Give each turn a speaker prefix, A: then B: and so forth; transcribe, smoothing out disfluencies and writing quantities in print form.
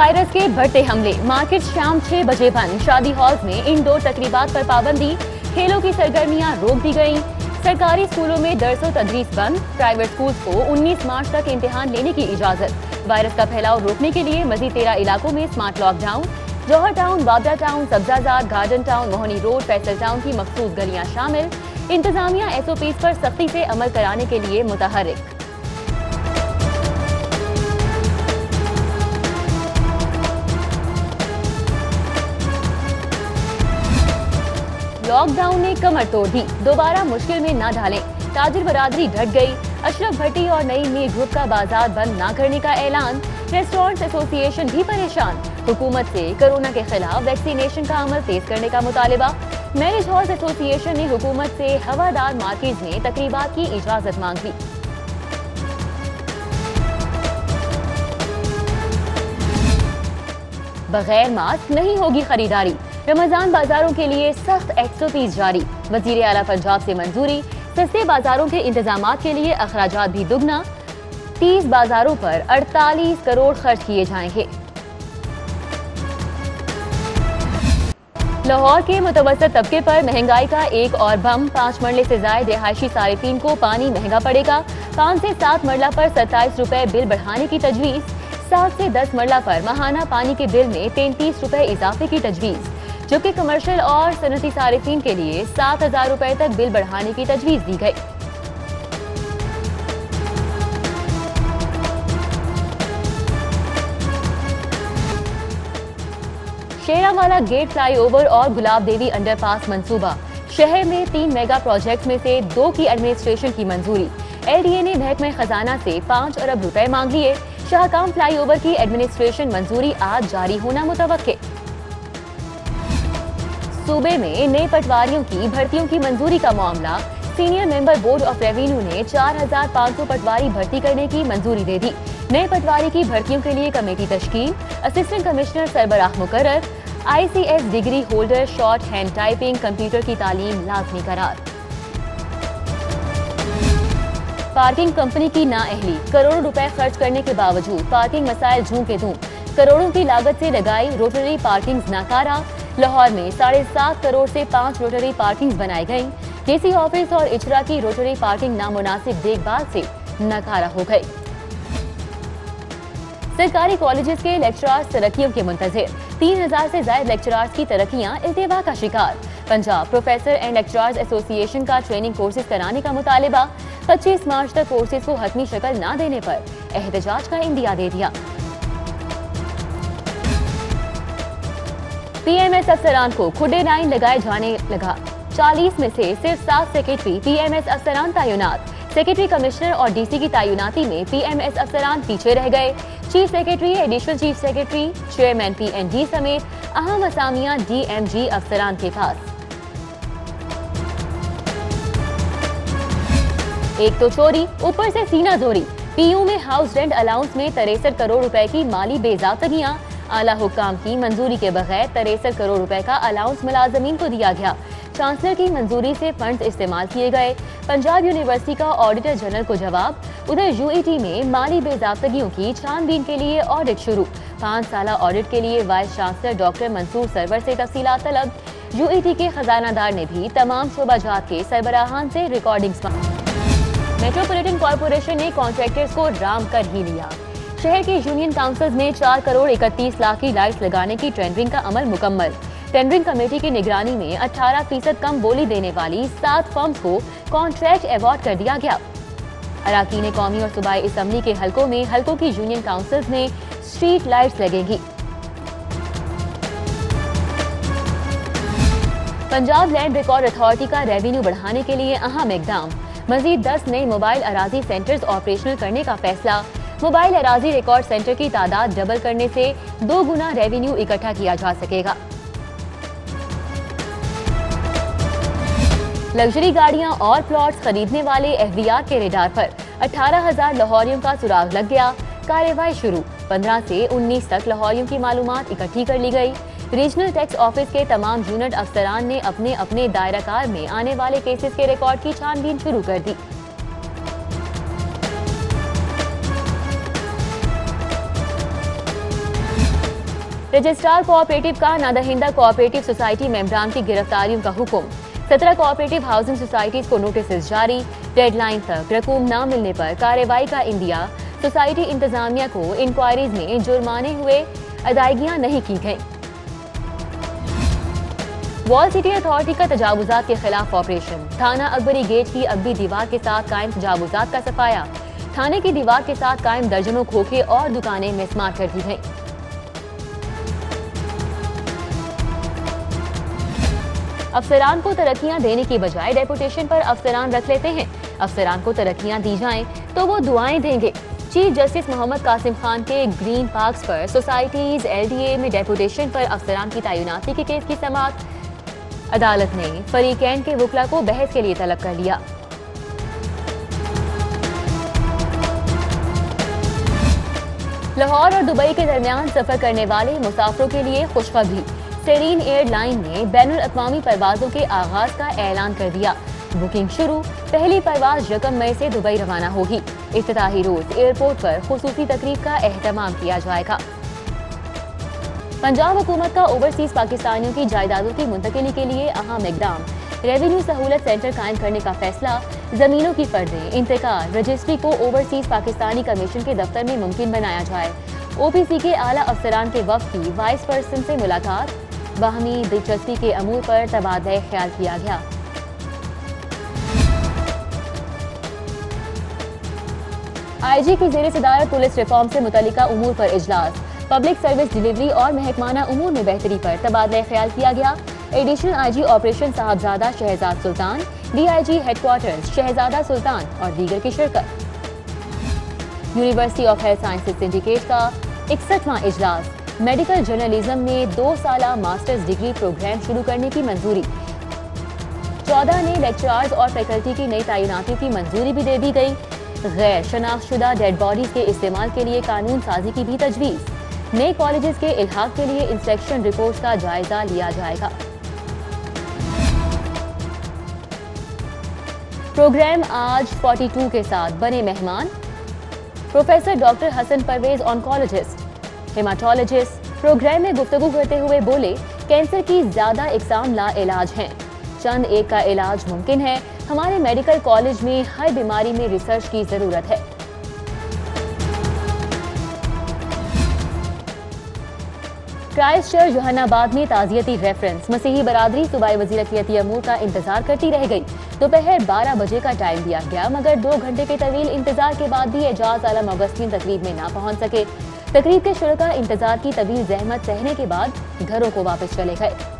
A: Virus के बढ़ते हमले, मार्केट शाम 6 बजे बंद, शादी हॉल्स में इंडोर तकरीबात पर पाबंदी, खेलों की सरगर्मियां रोक दी गयी। सरकारी स्कूलों में दर्स और तदरीस बंद, प्राइवेट स्कूल्स को 19 मार्च तक इम्तिहान लेने की इजाजत। वायरस का फैलाव रोकने के लिए मजीद 13 इलाकों में smart lockdown. Johar town, Babra town, Sabzazar, garden town, Mohni road, Faisal town की मखसूस गलियां शामिल। इंतजामिया SOPs पर सख्ती से अमल कराने के लिए मुतहर्रिक। लॉकडाउन ने कमर तोड़ दी, दोबारा मुश्किल में न डालें, ताजिर बरादरी डट गई। अशरफ भट्टी और नई मीर ग्रुप का बाजार बंद न करने का ऐलान। रेस्टोरेंट्स एसोसिएशन भी परेशान, हुकूमत से कोरोना के खिलाफ वैक्सीनेशन का अमल तेज करने का मुतालिबा। मैरिज हॉल्स एसोसिएशन ने हुकूमत से हवादार मार्केट में तकरीबात की इजाजत मांग ली। बगैर मास्क नहीं होगी खरीदारी, रमजान बाजारों के लिए सख्त SOPs जारी। वजीर आला पंजाब से मंजूरी, सस्ते बाजारों के इंतजामात के लिए अखराजात भी दुगना। 30 बाजारों पर 48 करोड़ खर्च किए जाएंगे। लाहौर के मुतवस्सित तबके पर महंगाई का एक और बम, 5 मरले से जायद रिहायशी 3.5 को पानी महंगा पड़ेगा। 5 से 7 मरला पर 27 रुपए बिल बढ़ाने की तजवीज। 7 से 10 मरला पर माहाना पानी के बिल में 33 रुपए इजाफे की तजवीज, जबकि कमर्शियल और सनती सारिफीन के लिए 7,000 रुपए तक बिल बढ़ाने की तजवीज दी गई। शेरावाला गेट फ्लाईओवर और गुलाब देवी अंडरपास मंसूबा। शहर में 3 मेगा प्रोजेक्ट में से 2 की एडमिनिस्ट्रेशन की मंजूरी। LDA ने महकमे खजाना से 5 अरब रुपए मांग लिए। शाहकाम फ्लाईओवर की एडमिनिस्ट्रेशन मंजूरी आज जारी होना मुतवक्के। सूबे में नए पटवारियों की भर्तियों की मंजूरी का मामला। Senior member board of revenue ने 4,500 पटवारी भर्ती करने की मंजूरी दे दी। नए पटवारी की भर्तियों के लिए कमेटी तश्कील। असिस्टेंट कमिश्नर सरबराह मुकर्रर। ICS degree holder short hand typing computer की तालीम लाजमी करार। पार्किंग कंपनी की नाअहली, करोड़ों रुपए खर्च करने के बावजूद पार्किंग मसाइल झूं के धूं। करोड़ों की लागत से लगाई रोटरी पार्किंग नाकारा। लाहौर में 7.5 करोड़ से 5 रोटरी पार्किंग बनाई गई। DC ऑफिस और इचरा की रोटरी पार्किंग नामुनासिब देखभाल से नाकारा हो गई। सरकारी कॉलेजेस के लेक्चरार्स तरक्कियों के मुंतजिर। 3,000 से ज्यादा लेक्चरार्स की तरक्कियां इल्तिवा का शिकार। Punjab professor and lecturers association का ट्रेनिंग कोर्सेज कराने का मुतालिबा। 25 मार्च तक कोर्सेज को हतमी शक्ल न देने पर एहतजाज का इंदिया दे दिया। PMS अफसरान को खुडे लाइन लगाए जाने लगा। 40 में से सिर्फ 7 सेक्रेटरी PMS अफसरान तैनात। सेक्रेटरी कमिश्नर और DC की तैनाती में PMS अफसरान पीछे रह गए। Chief secretary, additional chief secretary, chairman PNG समेत अहम असामियां DMG अफसरान के पास। एक तो चोरी, ऊपर से सीना जोरी। PU में हाउस रेंट अलाउंस में 63 करोड़ रुपए की माली बेजाबतगियां। आला हुक्काम की मंजूरी के बगैर 63 करोड़ रुपए का अलाउंस मुलाजमीन को दिया गया। चांसलर की मंजूरी से फंड्स इस्तेमाल किए गए। पंजाब यूनिवर्सिटी का ऑडिटर जनरल को जवाब। उधर UET में माली बेजाबतगियों की छानबीन के लिए ऑडिट शुरू। 5 साला ऑडिट के लिए vice chancellor doctor Mansoor Sarwar से तफसीलात तलब। UET के खजानादार ने भी तमाम शोबाजात के सरबराहान से रिकॉर्डिंग्स मांगी। मेट्रोपॉलिटन कॉर्पोरेशन ने कॉन्ट्रैक्टर्स को राम कर ही लिया। शहर के यूनियन काउंसिल्स में 4 करोड़ 31 लाख की लाइट्स लगाने की टेंडरिंग का अमल मुकम्मल। टेंडरिंग कमेटी की निगरानी में 18% कम बोली देने वाली 7 फर्म्स को कॉन्ट्रैक्ट अवार्ड कर दिया गया। अराकीन कौमी और सूबाई असम्बली के हलकों में हलकों की यूनियन काउंसिल्स में स्ट्रीट लाइट्स लगेंगी। पंजाब लैंड रिकॉर्ड अथॉरिटी का रेवेन्यू बढ़ाने के लिए अहम इकदाम। मजीद 10 नए मोबाइल अराजी सेंटर्स ऑपरेशनल करने का फैसला। मोबाइल अराजी रिकॉर्ड सेंटर की तादाद डबल करने से 2 गुना रेवेन्यू इकट्ठा किया जा सकेगा। लग्जरी गाड़ियां और प्लॉट्स खरीदने वाले FBR के रेडार पर 18,000 लाहौरियों का सुराग लग गया। कार्रवाई शुरू। 15 से 19 तक लाहौरियों की मालूमात इकट्ठी कर ली गई। रीजनल टैक्स ऑफिस के तमाम यूनिट अफसरान ने अपने अपने दायराकार में आने वाले केसेस के रिकॉर्ड की छानबीन शुरू कर दी। रजिस्ट्रार कोऑपरेटिव का नादहिंदा कोऑपरेटिव सोसाइटी मेंबरान की गिरफ्तारियों का हुक्म। 17 कोऑपरेटिव हाउसिंग सोसाइटीज को नोटिस जारी। डेडलाइन तक रकूम न मिलने पर कार्रवाई का इंदिया। सोसाइटी इंतजामिया को इंक्वायरीज में जुर्माने हुए, अदायगियां नहीं की गईं। वॉल सिटी अथॉरिटी का तजावुजात के खिलाफ ऑपरेशन। थाना अकबरी गेट की अगबी दीवार के साथ कायम तजावुजात का सफाया। थाने की दीवार के साथ कायम दर्जनों खोखे और दुकानें मिसमार कर दी गईं। अफसरान को तरक्कियां देने की बजाय डेपुटेशन पर अफसरान रख लेते हैं। अफसरान को तरक्कियां दी जाएं तो वो दुआएं देंगे। चीफ जस्टिस मोहम्मद कासिम खान के ग्रीन पार्क्स पर सोसाइटीज LDA में डेपुटेशन पर अफसरान की तैनाती के केस की समाअत। अदालत ने फरीकैन के वकला को बहस के लिए तलब कर लिया। लाहौर और दुबई के दरमियान सफर करने वाले मुसाफिरों के लिए खुशखबरी। सेरीन एयरलाइन ने बैनुल अक़वामी परवाजों के आगाज का ऐलान कर दिया। बुकिंग शुरू। पहली परवाज 1 मई से दुबई रवाना होगी। इफ्तिताही रोज एयरपोर्ट पर खुसूसी तकरीब का एहतमाम किया जाएगा। पंजाब हुकूमत का ओवरसीज पाकिस्तानियों की जायदादों की मुंतकिली के लिए अहम इकदाम। रेवेन्यू सहूलत सेंटर कायम करने का फैसला। जमीनों की फर्दें, इंतकाल, रजिस्ट्री को ओवरसीज पाकिस्तानी कमीशन के दफ्तर में मुमकिन बनाया जाए। OPC के आला अफसरान के वफ्द की वाइस पर्सन से मुलाकात। बाहमी दिलचस्पी के अमूर पर तबादला ख्याल किया गया। IG की ज़ेरे सदारत पुलिस रिफॉर्म से मुतल्लिका उमूर पर इजलास। पब्लिक सर्विस डिलीवरी और महकमाना उमूर में बेहतरी पर तबादला ख्याल किया गया। एडिशनल IG ऑपरेशन साहबजादा शहजाद सुल्तान, DIG हेडक्वार्टर्स शहजादा सुल्तान और दीगर की शिरकत। University of health sciences syndicate का 61वां इजलास। मेडिकल जर्नलिज्म में 2 साला मास्टर्स डिग्री प्रोग्राम शुरू करने की मंजूरी। 14 नए लेक्चरर्स और फैकल्टी की नई तैनातियों की मंजूरी भी दे दी गई। गैर शनाख्तशुदा डेड बॉडीज के इस्तेमाल के लिए कानून साजी की भी तजवीज़। नए कॉलेजेस के इल्हाक के लिए इंस्पेक्शन रिपोर्ट का जायजा लिया जाएगा। प्रोग्राम आज 42 के साथ बने मेहमान। Professor doctor Hasan Parvez oncologist, hematologist program में गुफ्तगू करते हुए बोले, कैंसर की ज्यादा इकसाम ला इलाज हैं, चंद एक का इलाज मुमकिन है। हमारे मेडिकल कॉलेज में हर बीमारी में रिसर्च की जरूरत है। क्राइस्टचर्च जहानाबाद में ताजियती रेफरेंस। मसीही बरादरी सूबाई वजीर अक़लियती अमूर का इंतजार करती रह गई। दोपहर 12 बजे का टाइम दिया गया, मगर 2 घंटे के तवील इंतजार के बाद भी एजाज आलम अगस्तीन तकरीब में ना पहुंच सके। तकरीब के शुरका इंतजार की तवील जहमत सहने के बाद घरों को वापस चले गए।